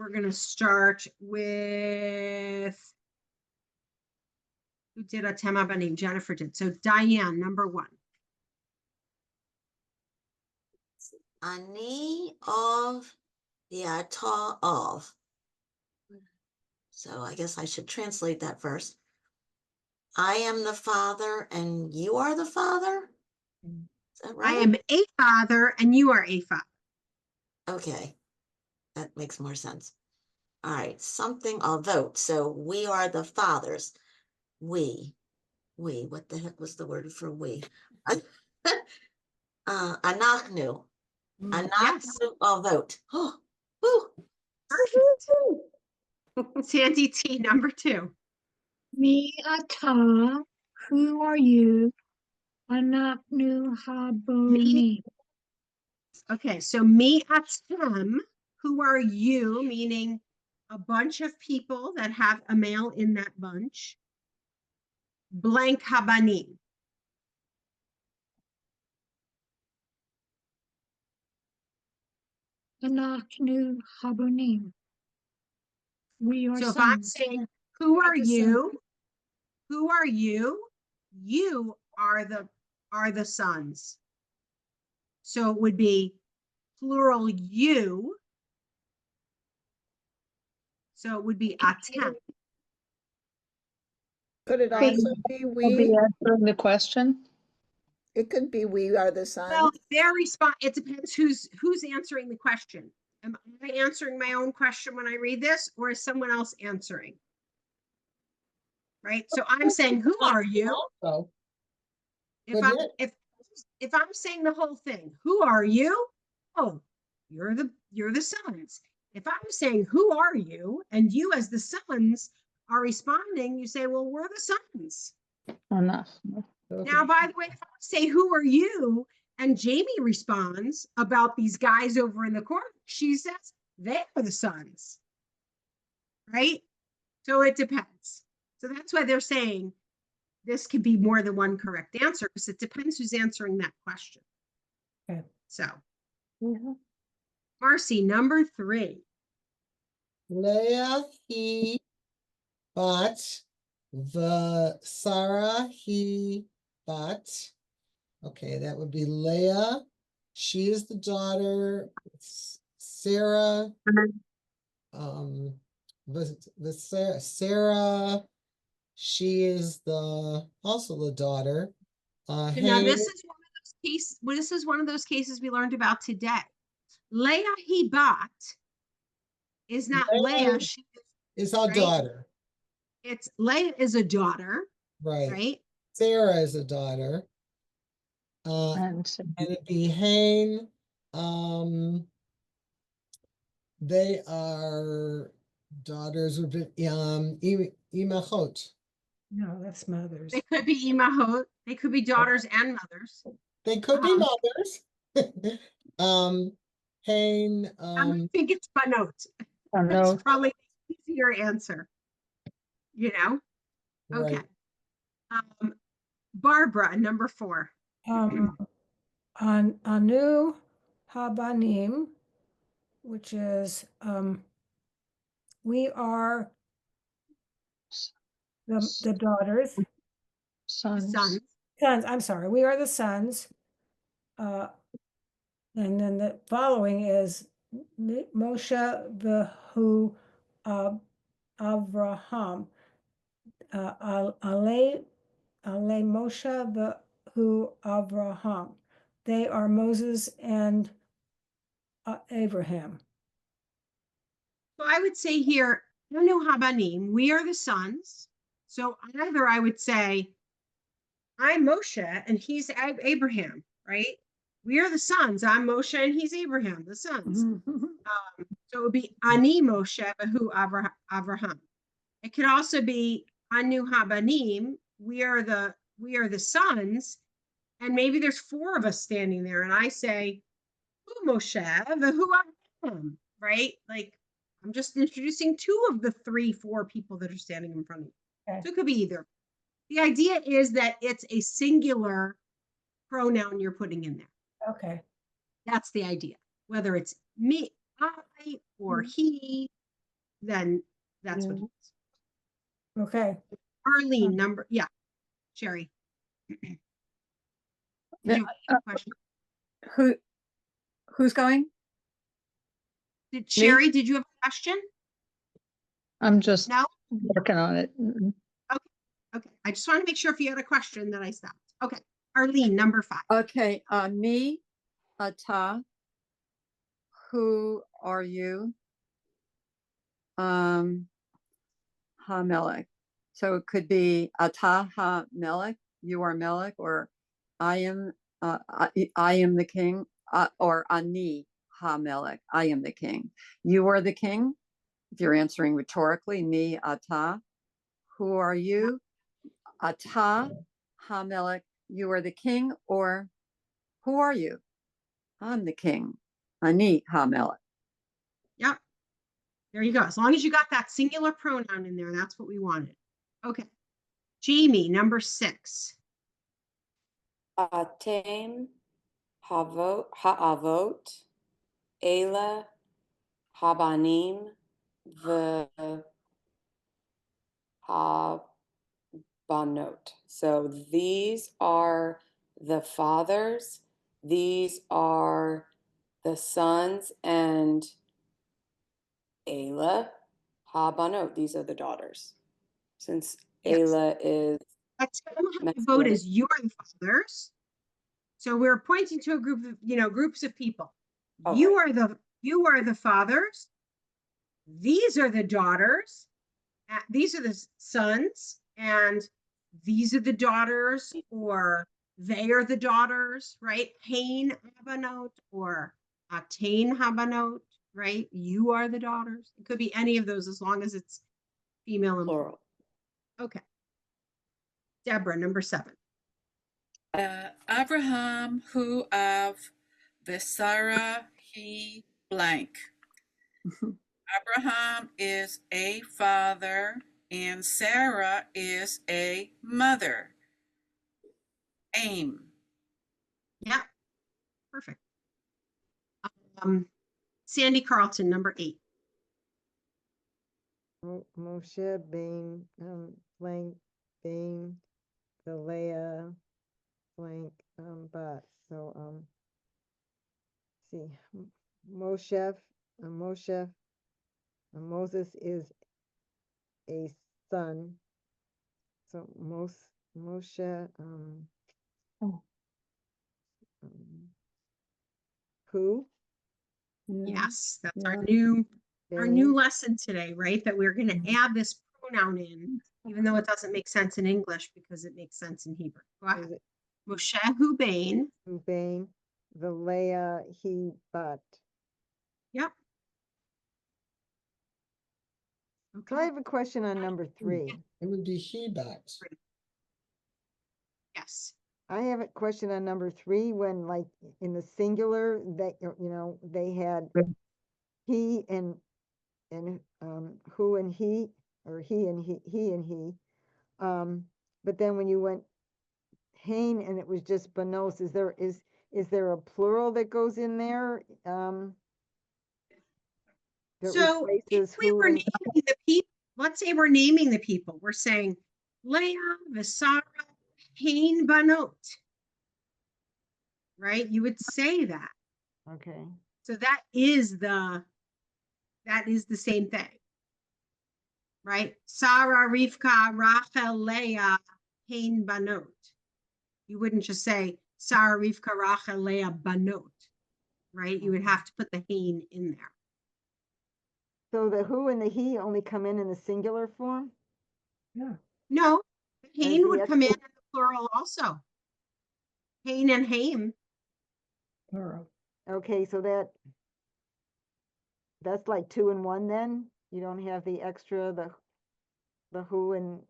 going to start with, who did a tema name? Jennifer did. So Diane, number 1. Ani of the ata of. So I guess I should translate that first. I am the father and you are the father? Is that right? I am a father and you are a father. Okay. That makes more sense. All right. Something I'll vote. So we are the fathers. We, what the heck was the word for we? Anachnu. Yes. Anachnu, I'll vote. Oh, woo. Sandy T, number 2. Mi ata, who are you? Anaknu haboni. Okay, so me atem, who are you? Meaning a bunch of people that have a male in that bunch. Blank habanim. Anaknu habonim. We are So if I'm sons. saying, who are the sons. you? Who are you? You are the sons. So it would be plural you. So it would be atem. Could it Right. also be Will be we? answering the question. It could be we are the Well, sons. it depends who's answering the question. Am I answering my own question when I read this, or is someone else answering? Right. So I'm saying, who are you? So, If couldn't I'm it? if I'm saying the whole thing, who are you? Oh, you're the sons. If I'm saying, who are you? And you as the sons are responding, you say, well, we're the sons. Enough. Now, by the way, if I say, who are you? And Jamie responds about these guys over in the corner, she says, they are the sons. Right? So it depends. So that's why they're saying this could be more than one correct answer, because it depends who's answering that question. Okay. So, Marcy, number 3. Leah, he, but, the Sarah, he, but. Okay, that would be Leah. She is the daughter. Sarah. Sarah. She is also the daughter. Now Hey, this is one of those cases. This is one of those cases we learned about today. Leah Hebat is not Leah. She is our right? daughter. It's Leah is a daughter, Right. right? Sarah is a daughter. And it'd be Hain. They are daughters of Imachot. No, that's mothers. They could be imahot. They could be daughters and mothers. They could be Um, mothers. Pain, I think it's banot. Oh, It's no. probably the easier answer. You know? Okay. right. Barbara, number 4. Anu Habanim, which is we are the daughters, Sons. Sons. sons. I'm sorry, we are the sons. And then the following is Moshe Vehu Avraham. Ale Moshe Vehu Avraham. They are Moses and Abraham. So I would say here, Anu Habanim, we are the sons. So either I would say, I'm Moshe and he's Abraham, right? We are the sons. I'm Moshe and he's Abraham, the sons. So it would be Ani Moshe Vehu Avraham. It could also be Anu Habanim. We are the sons, and maybe there's 4 of us standing there, and I say, Hu Moshe Vehu Avraham, right? Like I'm just introducing 2 of the 3, 4 people that are standing in front of you. Okay. So it could be either. The idea is that it's a singular pronoun you're putting in there. Okay. That's the idea. Whether it's me, I, or he, then that's what it is. Okay. Arlene, Sherry. Did you have a question? Who's going? Sherry, did you have a question? I'm just No? working on it. Okay. I just want to make sure if you had a question that I stopped. Okay. Arlene, number 5. Okay, me, Ata, who are you? Ha-melech. So it could be Ata ha-melech, you are Melech, or I am the king, or Ani ha-melech, I am the king. You are the king. If you're answering rhetorically, me, Ata. Who are you? Ata ha-melech, you are the king, or who are you? I'm the king. Ani ha-melech. Yep. There you go. As long as you got that singular pronoun in there, that's what we wanted. Okay. Jamie, number 6. Atem ha'avot, Ela habanim, v'habanot. So these are the fathers, these are the sons, and Ela habanot, these are the daughters. Since Yes. Ela is The vote is you are the fathers. So we're pointing to a group of, groups of people. Oh, you right. are the fathers. These are the daughters. These are the sons, and these are the daughters, or they are the daughters, right? Pain habanot or atain habanot, right? You are the daughters. It could be any of those as long as it's female and plural. Okay. Deborah, number 7. Abraham hu av Sarah he blank. Abraham is a father and Sarah is a mother. Aim. Yeah, perfect. Sandy Carlton, number 8. Moshe Bain, blank, Bain, the Leah, blank, but, so, see, Moshe, Moses is a son. So Moshe, who? Yes, that's Yeah. our new lesson today, right? That we're going to add this pronoun in, even though it doesn't make sense in English because it makes sense in Hebrew. Go ahead. Moshe Hubain. Hubain, the Leah, he, but. Yep. So I have a question on number 3. It would be he-bats. Yes. I have a question on number 3, when like in the singular, they, they had he and who and he, or he and he and he. But then when you went Hain and it was just Banos, is there a plural that goes in there? That So if replaces we who were and naming the people, let's say we're naming the people, we're saying Leah, Visara, Hain, Banot, right? You would say that. okay. So that is the same thing, right? Sarah, Rivka, Rachel, Leah, Hain, Banot. You wouldn't just say Sarah, Rivka, Rachel, Leah, Banot, right? You would have to put the Hain in there. So the who and the he only come in the singular form? Yeah. No, Hain the would come in extra- the plural also. Hain and Haim. Plural. Okay, so that's like 2 and 1 then? You don't have the extra, the who and,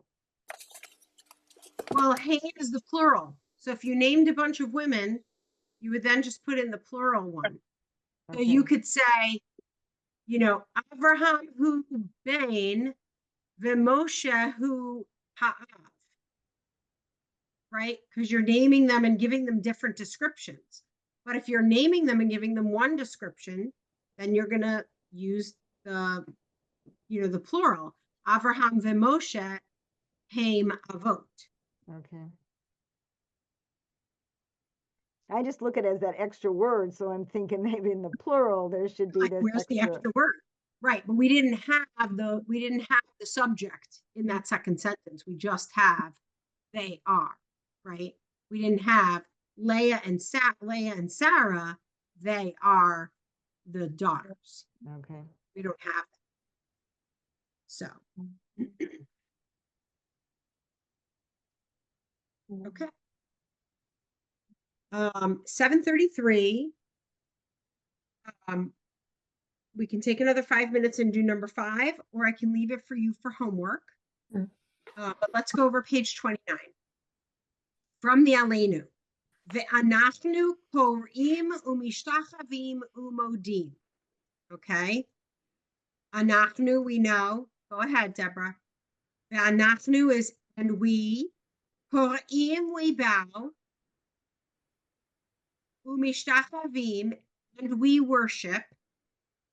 Well, Hain is the plural. So if you named a bunch of women, you would then just put in the plural one. So you okay, could say, Avraham hu Bain, V'Moshe hu Ha'av, right? Because you're naming them and giving them different descriptions. But if you're naming them and giving them one description, then you're going to use the plural. Avraham V'Moshe Haim Avot. okay. I just look at it as that extra word, so I'm thinking maybe in the plural, there should be Like, this where's the extra. extra word? Right, but we didn't have the subject in that second sentence. We just have they are, right? We didn't have Leah and Sarah, they are the daughters. Okay. We don't have that. So okay. 7:33. We can take another 5 minutes and do number 5, or I can leave it for you for homework. But let's go over page 29. From the Aleinu. Ve'anachnu korim umishtachavim umodim. Okay. Anachnu, we know. Go ahead, Deborah. Ve'anachnu is, and we. Korim, we bow. Umishtachavim, and we worship.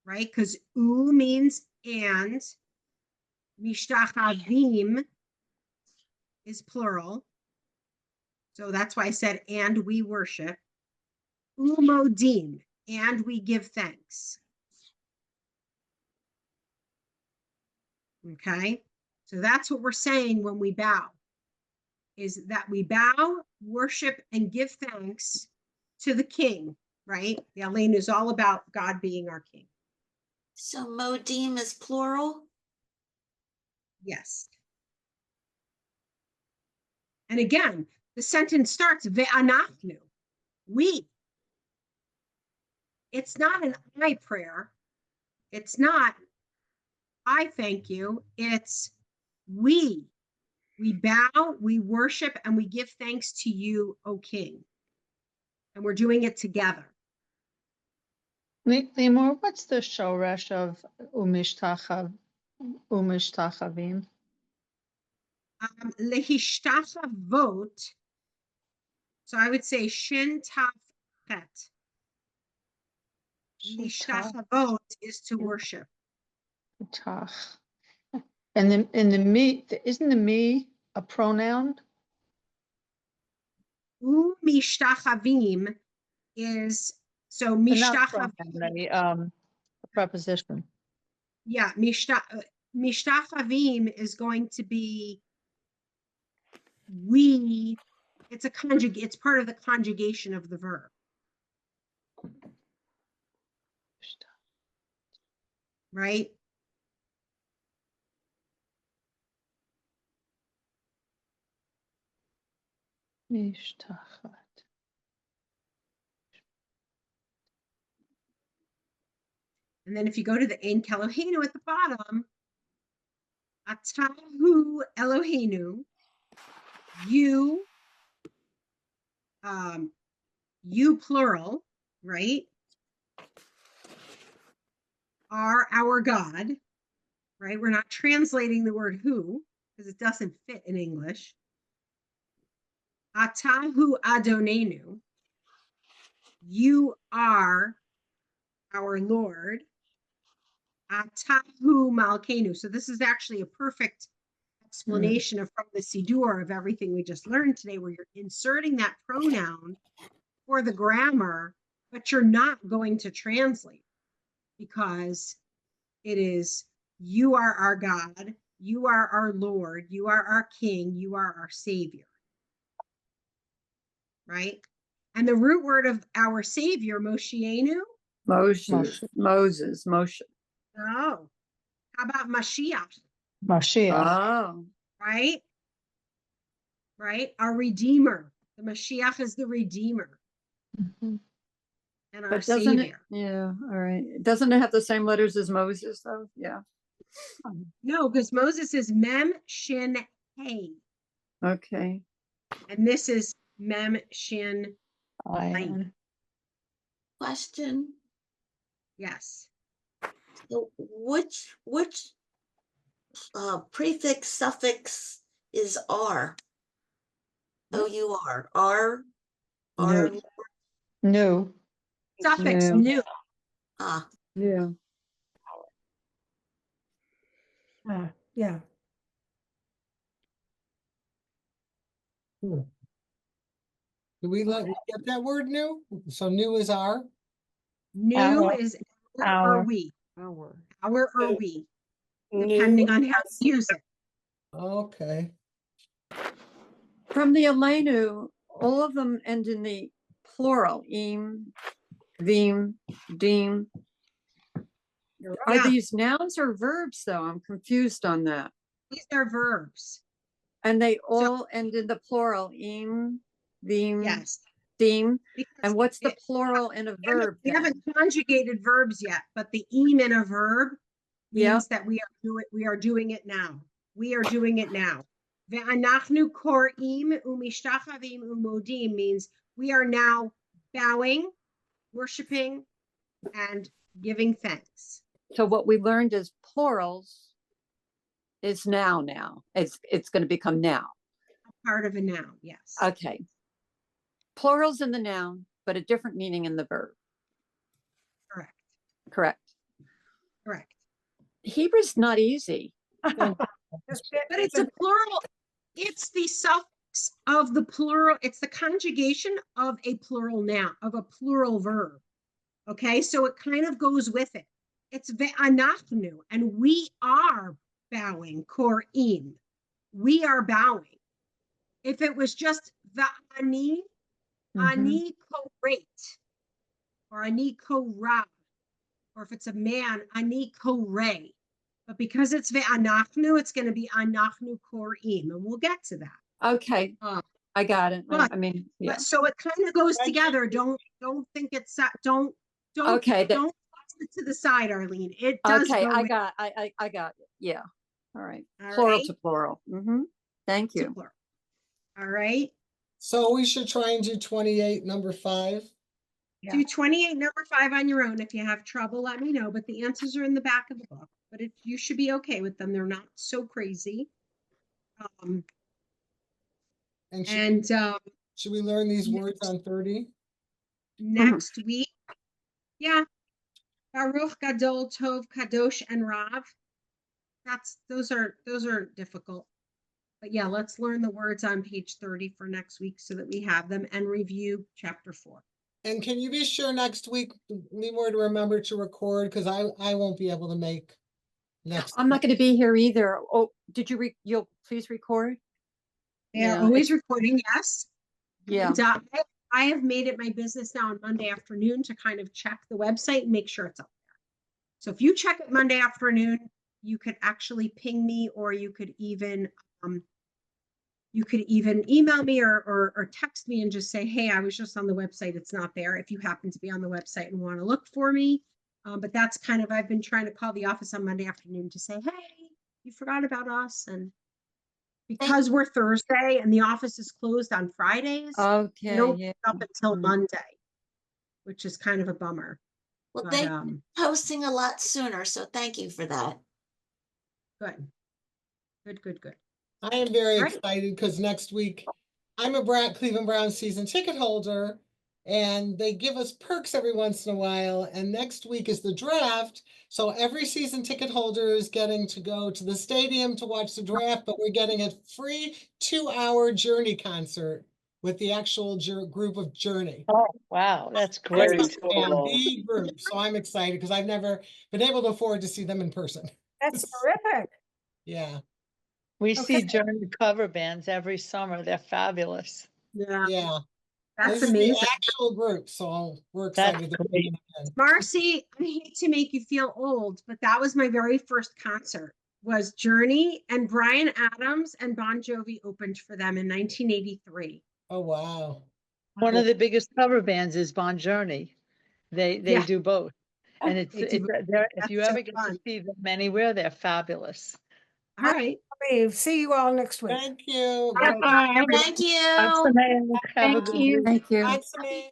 Right? Because u means and. Mishtachavim is plural. So that's why I said, and we worship. Umodim, and we give thanks. Okay, so that's what we're saying when we bow, is that we bow, worship, and give thanks to the king, right? The Aleinu is all about God being our king. So modim is plural? Yes. And again, the sentence starts, ve'anachnu, we. It's not an I prayer. It's not, I thank you. It's we. We bow, we worship, and we give thanks to you, O King. And we're doing it together. Lymor, what's the shoresh of umishtachavim? Lehishtachavot. So I would say shin taf chet. Lehishtachavot is to worship. Tach. And the me, isn't the me a pronoun? Umishtachavim is, so Not mishtachavim. pronoun, a preposition. Yeah, mishtachavim is going to be we. It's a conjugate. It's part of the conjugation of the verb. Right? Mishtachat. And then if you go to the Ein Kelohenu at the bottom, Atahu Eloheinu, you, you plural, right? Are our God, right? We're not translating the word who because it doesn't fit in English. Atahu Adonenu, you are our Lord. Atahu Malkenu. So this is actually a perfect explanation of from the Siddur of everything we just learned today, where you're inserting that pronoun for the grammar, but you're not going to translate because it is you are our God, you are our Lord, you are our King, you are our Savior. Right? And the root word of our Savior, Moshienu. Moses, Moshe. Oh, how about Mashiach? Mashiach. Oh, Right? Right? Our Redeemer. The Mashiach is the Redeemer Mhm. and our but doesn't it? Savior. Yeah, all right. Doesn't it have the same letters as Moses though? Yeah. No, because Moses is Mem Shin Hey, Okay. and this is Mem Shin Ayin. Question. Yes. So which prefix suffix is R? O-U-R. R. R. No. No. Suffix No. new. Ah, Yeah. Yeah. Hmm. Do we get that word new? So new is R? New Our. is or Our. we. Our. Our or we, New depending on how you use it. Okay. From the Elenu, all of them end in the plural. Im, vim, dim. Are Yeah, these nouns or verbs though? I'm confused on that. these are verbs. And they all end in the plural. Im, vim, Yes. dim. Because And what's the it- plural in a we haven't- verb we then? haven't conjugated verbs yet, but the im in a verb Yeah. means that we are doing it now. We are doing it now. Ve'anachnu korim umishtachavim umodim means we are now bowing, worshiping, and giving thanks. So what we learned is plurals is now. It's going to become now. Part of a noun, yes. Okay. Plurals in the noun, but a different meaning in the verb. Correct. Correct. Correct. Hebrew's not easy. But it's a plural. It's the suffix of the plural. It's the conjugation of a plural noun, of a plural verb. Okay, so it kind of goes with it. It's ve'anachnu, and we are bowing, korim. We are bowing. If it was just va'ani, ani korate, or ani korah, or if it's a man, ani koreh. But because it's ve'anachnu, it's going to be anachnu korim, and we'll get to that. Okay. I got it. but- I mean, yeah. But so it kind of goes together. Don't think it's don't Okay. don't toss it to the side, Arlene. It does Okay. go I with- got it. Yeah. All right. All Plural right? to plural. Thank to you. plural. All right. So we should try and do 28, number 5. Do 28 number 5 on your own. If you have trouble, let me know. But the answers are in the back of the book. But you should be okay with them. They're not so crazy. And should we learn these words on 30? Next week, yeah, Baruch, Gadol, Tov, Kadosh, and Rav. Those are difficult. But yeah, let's learn the words on page 30 for next week so that we have them and review chapter 4. And can you be sure next week, Lymor, to remember to record? Because I won't be able to make next. I'm not going to be here either. Oh, did you you'll please record? They are Yeah, always recording, yes. Yeah. And, I have made it my business now on Monday afternoon to kind of check the website and make sure it's up there. So if you check it Monday afternoon, you could actually ping me, or you could even email me or text me and just say, hey, I was just on the website. It's not there. If you happen to be on the website and want to look for me. But that's kind of, I've been trying to call the office on Monday afternoon to say, hey, you forgot about us. And because we're Thursday and the office is closed on Fridays, we Okay, don't yeah. pick up until Mm. Monday, which is kind of a bummer. Well, But they posting a lot sooner, so thank you for that. good. Good. I am very Right. excited because next week I'm a Cleveland Browns season ticket holder, and they give us perks every once in a while. And next week is the draft. So every season ticket holder is getting to go to the stadium to watch the draft, but we're getting a free 2-hour Journey concert with the actual group of Journey. Oh, wow, that's Very great. cool. The group. So I'm excited because I've never been able to afford to see them in person. That's terrific. Yeah. We Okay. see Journey cover bands every summer. They're fabulous. Yeah. That's This is amazing. the actual group, so we're That's excited to great. be in. Marcy, I hate to make you feel old, but that was my very first concert. Was Journey, and Bryan Adams and Bon Jovi opened for them in 1983. Oh, wow. One of the biggest cover bands is Bon Jovi. They Yeah. do both. And it's They do they're, if That's you so ever get to fun. see them anywhere, they're fabulous. All right. See you all next week. Thank you. Bye. Thank you. Have a Thank good you. week. Thank you. Bye, Samantha.